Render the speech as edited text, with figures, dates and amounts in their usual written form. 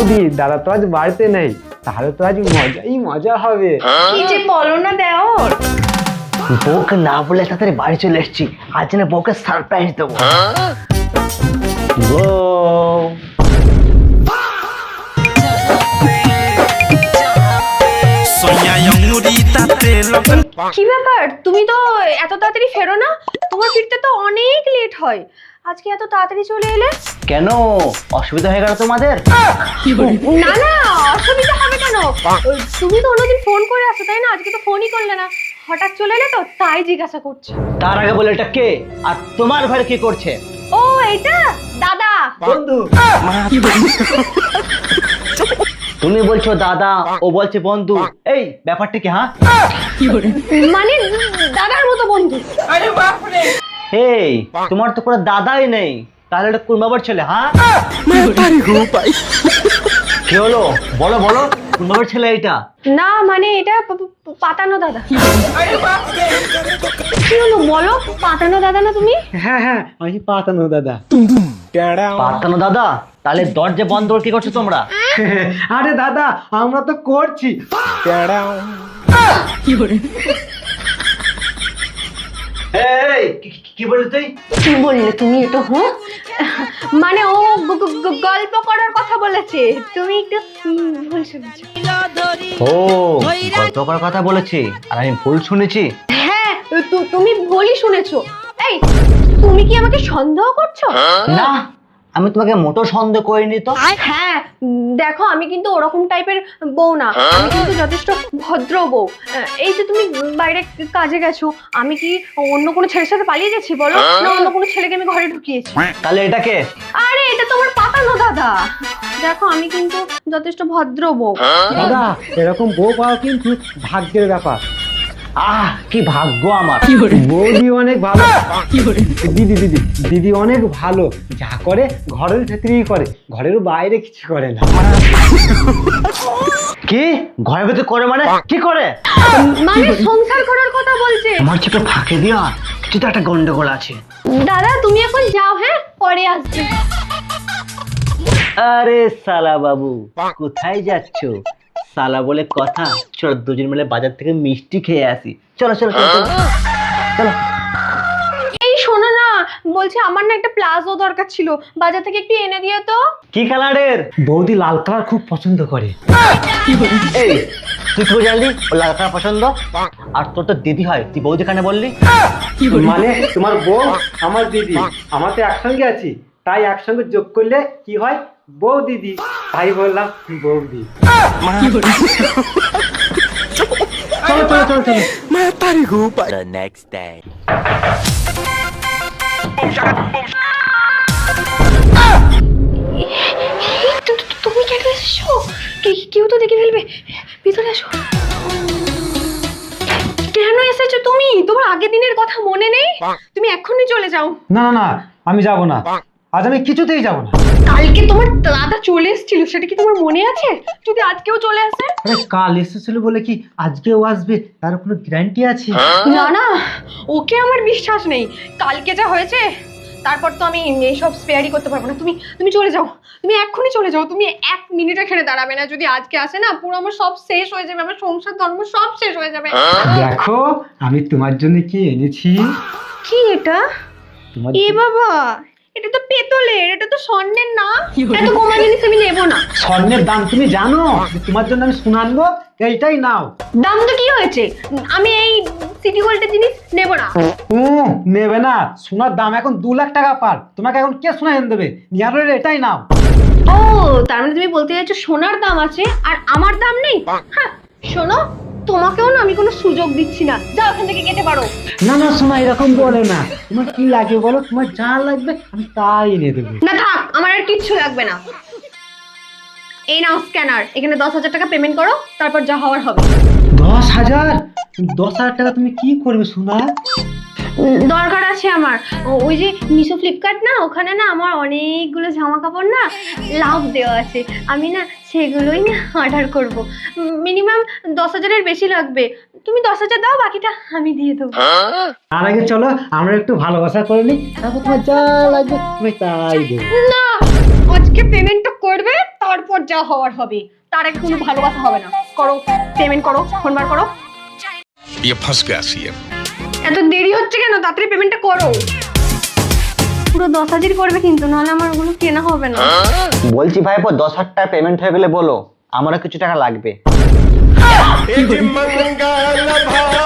বৌদি দাদা তো আজ বাড়িতে নেই, তাহলে তো আজ মজাই মজা হবে। কি যে বলো না দেওর। বউকে না বলে তাড়াতাড়ি বাড়ি চলে এসেছি, আজ না বউকে সারপ্রাইজ দেবো। বউ কি ব্যাপার, তুমি তো এত তাড়াতাড়ি ফেরো না? তোমার ফিরতে তো অনেক লেট হয়, আজকে এত তাড়াতাড়ি চলে এলে কেন, অসুবিধা হয়ে গেল তোমাদের? না না, অসুবিধা হবে কেন? তুমি তো অন্যদিন ফোন করে আসো তাই না, আজকে তো ফোনই করলে না, হঠাৎ চলে এলে তো তাই জিজ্ঞাসা করছি। তার আগে বলে এটা কে আর তোমার ঘরে কি করছে? ও এটা দাদা। বন্ধু। তুমি বলছো দাদা, ও বলছে বন্ধু, এই ব্যাপারটা কি? হ্যাঁ মানে দাদার মতো বন্ধু। এই তোমার তো কোনো দাদাই নেই, তাহলে এটা কোন বাবার ছেলে? হ্যাঁ কি হলো বলো বলো, কোন বাবার ছেলে এটা? না মানে এটা পাতানো দাদা। কি হলো বলো, পাতানো দাদা না তুমি? হ্যাঁ হ্যাঁ, আমি পাতানো দাদা। পাতানো দাদা, তাহলে দরজা বন্ধ করে কি করছো তোমরা? আরে দাদা, আমরা তো করছি। এই কি বললি তুই? কি বললে তুমি এটা? হ্যাঁ মানে ও গল্প করার কথা বলেছে, তুমি একটু ভুল শুনেছো। ও গল্প করার কথা বলেছি আর আমি ভুল শুনেছি? হ্যাঁ তুমি ভুলই শুনেছো। এই তুমি কি আমাকে সন্দেহ করছো? না, আমি তোমাকে মোটো সন্দেহ করিনি তো। হ্যাঁ দেখো, আমি কিন্তু ওরকম টাইপের বউ না, আমি কিন্তু যথেষ্ট ভদ্র বউ। এই যে তুমি বাইরে কাজে গেছো, আমি কি অন্য কোনো ছেলের সাথে পালিয়ে গেছি বলো? না অন্য কোনো ছেলেকে আমি ঘরে ঢুকিয়েছি? তাহলে এটাকে? আরে এটা তোমার পাতানো দাদা। দেখো আমি কিন্তু যথেষ্ট ভদ্র বউ। দাদা, এরকম বউ পাওয়া কিন্তু ভাগ্যের ব্যাপার। কি ভাগ্য আমার। বৌদি অনেক ভালো। দিদি দিদি দিদি অনেক ভালো, যা করে ঘরের ভেতরেই করে, ঘরের বাইরে কিছু করে না। কি ঘরের ভিতরে করে মানে কি করে? মানে সংসার করার কথা বলছে। আমার ছোট ফাঁকে দিয়া কিছু তো একটা গন্ডগোল আছে। দাদা তুমি এখন যাও, হ্যাঁ পরে আসবে। আরে সালা বাবু, কোথায় যাচ্ছো? সালা বলে কথা, চলো দুজন মিলে বাজার থেকে মিষ্টি খেয়ে আসি। চলো চলো চলো চলো চলো। এই শোনো না, বলছি আমার না একটা প্লাজো দরকার ছিল, বাজার থেকে একটু এনে দিও তো। কি কালারের? বৌদি লাল কালার খুব পছন্দ করে। এই তুই কি জানলি ও লাল কালার পছন্দ? আর তোর তো দিদি হয়, তুই বৌদি কানে বললি? মানে তোমার বউ আমার দিদি, আমরা তো একসঙ্গে আছি, তাই একসঙ্গে যোগ করলে কি হয়? বউ দিদি, তাই বললাম বৌদি। চলো চলো চলো চলো। The next day. তুমি কেন এসেছো? কেউ তো দেখে ফেলবে, ভিতরে এসো। কেন এসেছো তুমি? তোমার আগের দিনের কথা মনে নেই? তুমি এখনই চলে যাও। না না না, আমি যাব না, আজ আমি কিছুতেই যাব না। কালকে তোমার দাদা চলে এসেছিল, সেটা কি তোমার মনে আছে? যদি আজকেও চলে আসে? আরে কাল এসেছিল বলে কি আজকেও আসবে তার কোনো গ্যারান্টি আছে? না না, ওকে আমার বিশ্বাস নেই। কালকে যা হয়েছে, তারপর তো আমি এইসব স্পেয়ারই করতে পারবো না। তুমি চলে যাও, তুমি এক্ষুনি চলে যাও। তুমি এক মিনিট এখানে দাঁড়াবে না, যদি আজকে আসে না পুরো আমার সব শেষ হয়ে যাবে, আমার সংসার ধর্ম সব শেষ হয়ে যাবে। দেখো আমি তোমার জন্য কি এনেছি। কি এটা? তোমার এ বাবা, এটা তো পেতলের, এটা তো স্বর্ণের না। এত কমা জিনিস আমি নেবো না। স্বর্ণের দাম তুমি জানো? তোমার জন্য আমি সোনা আনবো, এইটাই নাও। দাম তো কি হয়েছে, আমি এই সিটি গোল্ডের জিনিস নেবো না। নেবে না? সোনার দাম এখন 2 লাখ টাকা পার, তোমাকে এখন কে সোনা এনে দেবে? নিয়ারের এটাই নাও। ও তার মানে তুমি বলতে চাইছো সোনার দাম আছে আর আমার দাম নেই? হ্যাঁ শোনো, তোমাকেও না আমি কোনো সুযোগ দিচ্ছি না, যাও এখান থেকে কেটে পারো। না না সোনা, এরকম বলে না। তোমার কি লাগে বলো, তোমার যা লাগবে আমি তাই এনে দেবো। না থাক, আমার আর কিচ্ছু লাগবে না। এই নাও স্ক্যানার, এখানে 10,000 টাকা পেমেন্ট করো, তারপর যা হওয়ার হবে। 10,000? 10,000 টাকা তুমি কি করবে সোনা? দরকার আছে আমার। ওই যে মিশো ফ্লিপকার্ট না, ওখানে না আমার অনেকগুলো জামা কাপড় না লাভ দেওয়া আছে, আমি না সেগুলোই না অর্ডার করব। মিনিমাম 10,000-এর বেশি লাগবে। তুমি 10,000 দাও, বাকিটা আমি দিয়ে দেবো। তার আগে চলো আমরা একটু ভালোবাসা করে নিই, তারপর তোমার যা লাগবে তুমি তাই দেবো। না আজকে পেমেন্টটা করবে, তারপর যা হওয়ার হবে। তার আগে কোনো ভালোবাসা হবে না। করো, পেমেন্ট করো, ফোন বার করো। ये फंस गया सीएम। এত দেরি হচ্ছে কেন? তাড়াতাড়ি পেমেন্টটা করো। পুরো 10,000 করবে কিন্তু, নাহলে আমার ওগুলো কেনা হবে না। বলছি ভাইপো 10,000 টাকা পেমেন্ট হয়ে গেলে বলো, আমারও কিছু টাকা লাগবে। मंगल भावना